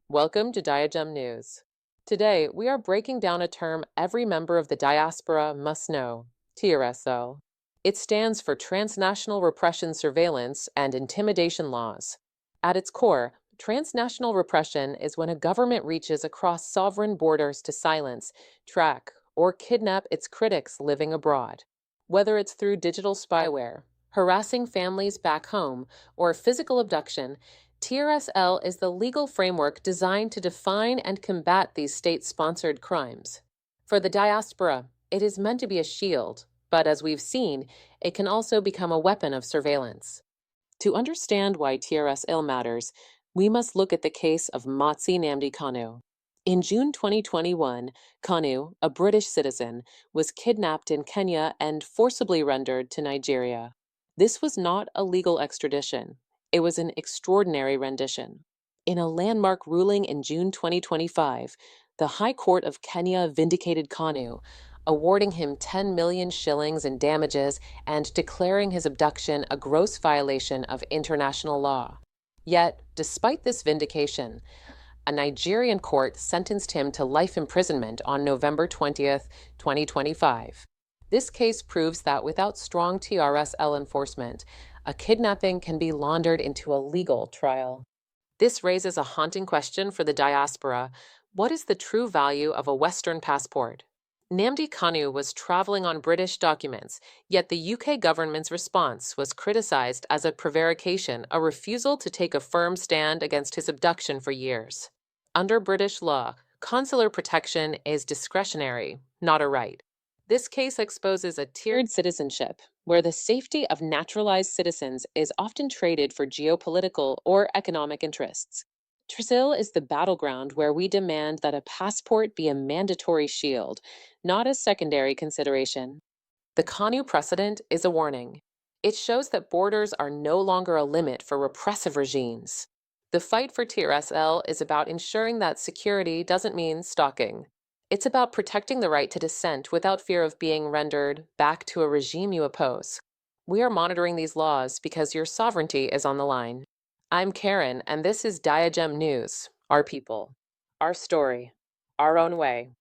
Welcome to Diagem News. Today, we are breaking down a term every member of the diaspora must know, TRSIL. It stands for Transnational Repression Surveillance and Intimidation Laws. At its core, transnational repression is when a government reaches across sovereign borders to silence, track, or kidnap its critics living abroad. Whether it's through digital spyware, harassing families back home, or physical abduction, TRSL is the legal framework designed to define and combat these state-sponsored crimes. For the diaspora, it is meant to be a shield, but as we've seen, it can also become a weapon of surveillance. To understand why TRSL matters, we must look at the case of Motsi Namdi Kanu. In June 2021, Kanu, a British citizen, was kidnapped in Kenya and forcibly rendered to Nigeria. This was not a legal extradition. It was an extraordinary rendition. In a landmark ruling in June 2025, the High Court of Kenya vindicated Kanu, awarding him 10 million shillings in damages and declaring his abduction a gross violation of international law. Yet, despite this vindication, a Nigerian court sentenced him to life imprisonment on November 20th, 2025. This case proves that without strong TRSL enforcement, a kidnapping can be laundered into a legal trial. This raises a haunting question for the diaspora. What is the true value of a Western passport? Namdi Kanu was traveling on British documents, yet the UK government's response was criticized as a prevarication, a refusal to take a firm stand against his abduction for years. Under British law, consular protection is discretionary, not a right. This case exposes a tiered citizenship, where the safety of naturalized citizens is often traded for geopolitical or economic interests. TRSIL is the battleground where we demand that a passport be a mandatory shield, not a secondary consideration. The Kanu precedent is a warning. It shows that borders are no longer a limit for repressive regimes. The fight for TRSL is about ensuring that security doesn't mean stalking. It's about protecting the right to dissent without fear of being rendered back to a regime you oppose. We are monitoring these laws because your sovereignty is on the line. I'm Karen, and this is Diagem News, our people, our story, our own way.